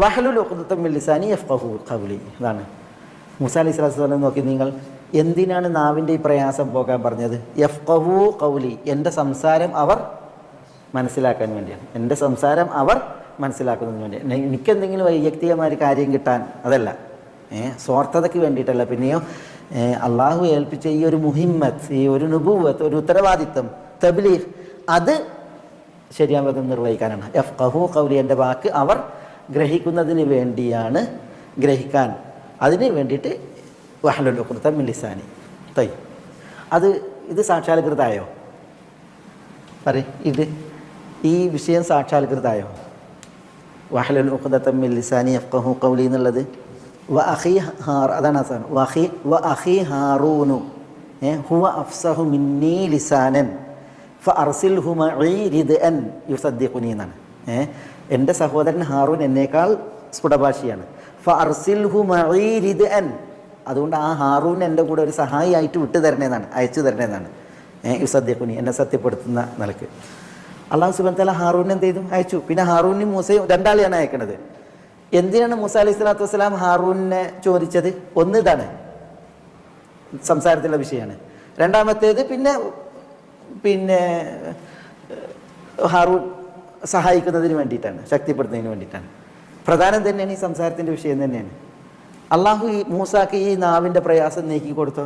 വഹ്ലുൽ ഉഖ്ദതം മിൻ ലിസാനി യഫ്ഖഹു ഖൗലി. അതാണ് മൂസ അലൈഹി സ്വലാത്തു വസ്സലാം നോക്കി, നിങ്ങൾ എന്തിനാണ് നാവിൻ്റെ ഈ പ്രയാസം പോകാൻ പറഞ്ഞത്? യഫ്ഖഹു ഖൗലി, എൻ്റെ സംസാരം അവർ മനസ്സിലാക്കാൻ വേണ്ടിയാണ്. എൻ്റെ സംസാരം അവർ മനസ്സിലാക്കുന്നതിന് വേണ്ടിയാണ്. എനിക്കെന്തെങ്കിലും വൈയക്തികമായ കാര്യം കിട്ടാൻ അതല്ല, സ്വാർത്ഥതയ്ക്ക് വേണ്ടിയിട്ടല്ല. പിന്നെയോ അള്ളാഹു ഏൽപ്പിച്ച ഈ ഒരു മുഹിമ്മത്ത്, ഈ ഒരു നുബുവത്ത്, ഒരു ഉത്തരവാദിത്വം, തബ്ലീഗ്, അത് ശരിയായ വിധം നിർവഹിക്കാനാണ്. യഫ്ഖഹു ഖൗലി, എൻ്റെ വാക്ക് അവർ ഗ്രഹിക്കുന്നതിന് വേണ്ടിയാണ്, ഗ്രഹിക്കാൻ അതിന് വേണ്ടിയിട്ട് വഹ്ലുൽ ഉഖ്ദതം മിൻ ലിസാനി. ഇത് സാക്ഷാത്കൃതമായോ? ഇത് ഈ വിഷയം സാക്ഷാത്കൃതമായോ? വഹ്ലുൽ ഉഖ്ദതം മിൻ ലിസാനി യഫ്ഖഹു ഖൗലി എന്നുള്ളത്. അതാണ് അഖീ ഹാറൂനു ഹുവ അഫ്സഹു മിന്നീ ലിസാനൻ ഫഅർസിൽഹു മഈ റിദ്അൻ യുസദ്ദിഖുനി എന്നാണ്. എൻ്റെ സഹോദരൻ ഹാറൂൻ എന്നേക്കാൾ സ്ഫുടഭാഷിയാണ്. ഫഅർസിൽഹു മഈ റിദ്അൻ, അതുകൊണ്ട് ആ ഹാറൂൻ എൻ്റെ കൂടെ ഒരു സഹായി ആയിട്ട് അയച്ചു തരണേന്നാണ്. യുസദ്ദിഖുനി, എന്നെ സത്യപ്പെടുത്തുന്ന നിലക്ക്. അള്ളാഹു സുബ്ഹാനഹു വ തആല ഹാറൂനെ എന്ത് ചെയ്തു? അയച്ചു. പിന്നെ ഹാറൂനും മൂസയും രണ്ടാളെയാണ് അയക്കണത്. എന്തിനാണ് മൂസ അലൈഹി സ്വലാത്തു വസ്സലാം ഹാറൂനെ ചോദിച്ചത്? ഒന്ന് ഇതാണ്, സംസാരത്തിലുള്ള വിഷയമാണ്. രണ്ടാമത്തേത് പിന്നെ ഹാറൂൻ സഹായിക്കുന്നതിന് വേണ്ടിയിട്ടാണ്, ശക്തിപ്പെടുത്തുന്നതിന് വേണ്ടിയിട്ടാണ്. പ്രധാനം തന്നെയാണ് ഈ സംസാരത്തിൻ്റെ വിഷയം തന്നെയാണ്. അള്ളാഹു ഈ മൂസാക്ക് ഈ നാവിൻ്റെ പ്രയാസം നീക്കി കൊടുത്തോ?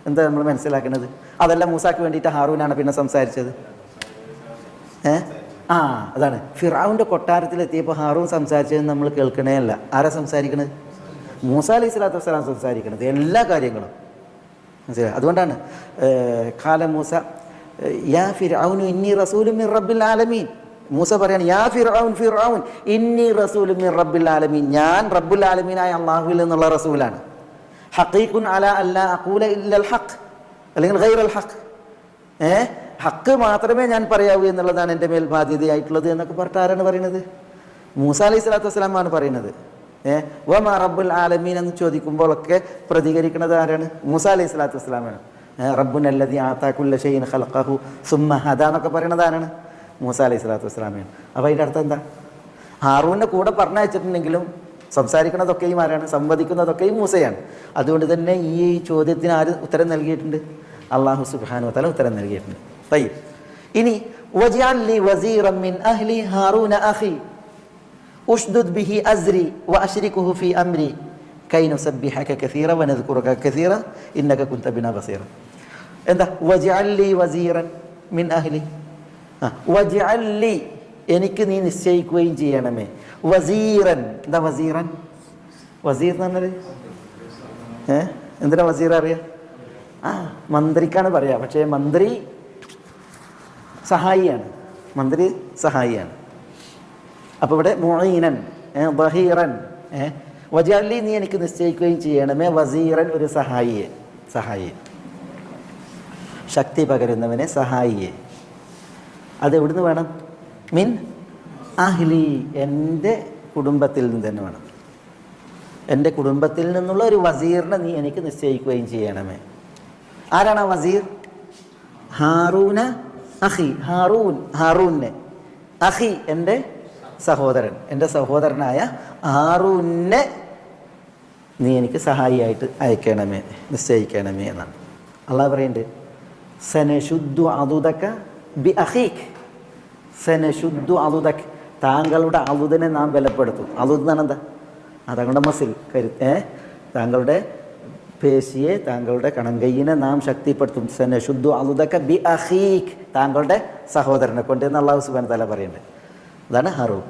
എന്താ നമ്മൾ മനസ്സിലാക്കുന്നത്? അതല്ല മൂസാക്ക് വേണ്ടിയിട്ട് ഹാറൂനാണ് പിന്നെ സംസാരിച്ചത്. അതാണ് ഫിറഔൻ്റെ കൊട്ടാരത്തിലെത്തിയപ്പോൾ ഹാറൂൻ സംസാരിച്ചത് നമ്മൾ കേൾക്കണേ അല്ല. ആരാ സംസാരിക്കണത്? മൂസ അലൈഹി സ്വലാത്തു വസ്സലാം സംസാരിക്കണത്, എല്ലാ കാര്യങ്ങളും. മനസ്സിലായി? അതുകൊണ്ടാണ് ഖാല മൂസ യാ ഫിർഔനു ഇന്നി റസൂലുൻ മിർ റബ്ബിൽ ആലമീൻ. മൂസ പറയാണ്, യാ ഫിർഔൻ ഇന്നി റസൂലുൻ മിർ റബ്ബിൽ ആലമീൻ, ഞാൻ റബ്ബുൽ ആലമീനായ അള്ളാഹുവിൽ നിന്നുള്ള റസൂലാണ്. ഹഖീഖുൻ അലാ അല്ലാ അഖൂല ഇല്ലൽ ഹഖ്, അല്ലെങ്കിൽ ഗൈറൽ ഹഖ്, ഹക്ക് മാത്രമേ ഞാൻ പറയാവൂ എന്നുള്ളതാണ് എൻ്റെ മേൽ ബാധ്യതയായിട്ടുള്ളത് എന്നൊക്കെ പറഞ്ഞിട്ട് ആരാണ് പറയുന്നത്? മൂസ അലൈഹി സ്വലാത്തു വസ്സലാമാണ് പറയുന്നത്. വമാ റബ്ബുൽ ആലമീൻ എന്ന് ചോദിക്കുമ്പോഴൊക്കെ പ്രതികരിക്കുന്നത് ആരാണ്? മൂസ അലൈഹി സ്വലാത്തു വസ്സലാമാണ്. റബ്ബുനല്ലദീ ആതാ കുല്ല ഷൈഇൻ ഖലഖഹു സുമ്മ ഹദാ എന്നൊക്കെ പറയുന്നത് ആരാണ്? മൂസ അലൈഹി സ്വലാത്തു വസ്സലാമാണ്. അപ്പോൾ അതിൻ്റെ അർത്ഥം എന്താ? ഹാറൂൻ്റെ കൂടെ പറഞ്ഞയച്ചിട്ടുണ്ടെങ്കിലും സംസാരിക്കുന്നതൊക്കെയും ആരാണ്? സംവദിക്കുന്നതൊക്കെയും മൂസയാണ്. അതുകൊണ്ട് തന്നെ ഈ ചോദ്യത്തിന് ആര് ഉത്തരം നൽകിയിട്ടുണ്ട്? അല്ലാഹു സുബ്ഹാനഹു വ തആല ഉത്തരം നൽകിയിട്ടുണ്ട്. ഇനി വജഅൽ ലി വസീറൻ മിൻ അഹ്ലി ഹാറൂന അഖി ഉഷ്ദുദ് ബിഹി അസ്രി വഅശ്രികുഹു ഫീ അംരി കൈ നുസബ്ബിഹക കസീറ വനദ്കുറുക കസീറ ഇന്നക കുൻത ബിനാ ബസീറ. എന്താ വജഅൽ ലി വസീറൻ മിൻ അഹ്ലി? വജഅൽ ലി, എനിക്ക് നീ നിശ്ചയിക്കുകയും ചെയ്യണമേ. വസീറൻ, എന്താ വസീറൻ? വസീർ എന്ന് പറഞ്ഞാൽ എന്തിനാ വസീർ അറിയാം? മന്ത്രിക്കാണ് പറയാ. പക്ഷേ മന്ത്രി സഹായിയാണ്, മന്ത്രി സഹായിയാണ്. അപ്പോൾ ഇവിടെ മുഈനൻ, ബഹീറൻ, വജഅലി, നീ എനിക്ക് നിശ്ചയിക്കുകയും ചെയ്യണമേ, വസീറൻ, ഒരു സഹായിയെ, ശക്തി പകരുന്നവനെ, സഹായിയെ. അതെവിടുന്ന് വേണം? മിൻ അഹ്ലി, എൻ്റെ കുടുംബത്തിൽ നിന്ന് തന്നെ വേണം. എൻ്റെ കുടുംബത്തിൽ നിന്നുള്ള ഒരു വസീറിനെ നീ എനിക്ക് നിശ്ചയിക്കുകയും ചെയ്യണമേ. ആരാണ് ആ വസീർ? ഹാറൂന അഖി, ഹാറൂനെ, അഖി എൻ്റെ സഹോദരൻ, എൻ്റെ സഹോദരനായ ഹാറൂനെ നീ എനിക്ക് സഹായിയായിട്ട് അയക്കണമേ, നിശ്ചയിക്കണമേ എന്നാണ് അള്ളാഹ് പറയുന്നുണ്ട്. സനശുദ്ധു അതുദക ബി അഖീഖ്, സനശുദ്ധു അതുദക്, താങ്കളുടെ അതുദിനെ നാം ബലപ്പെടുത്തും. അതുദ് എന്നാണ് എന്താ? താങ്കളുടെ മസിൽ, താങ്കളുടെ പേശിയെ, താങ്കളുടെ കണങ്കയ്യിനെ നാം ശക്തിപ്പെടുത്തും. സനശുദ്ധു അതുദക ബി അഖീഖ്, താങ്കളുടെ സഹോദരനെ കൊണ്ട് എന്ന് അല്ലാഹു സുബ്ഹാനഹു വ തആല പറയുന്നുണ്ട്. അതാണ് ഹാറൂൻ.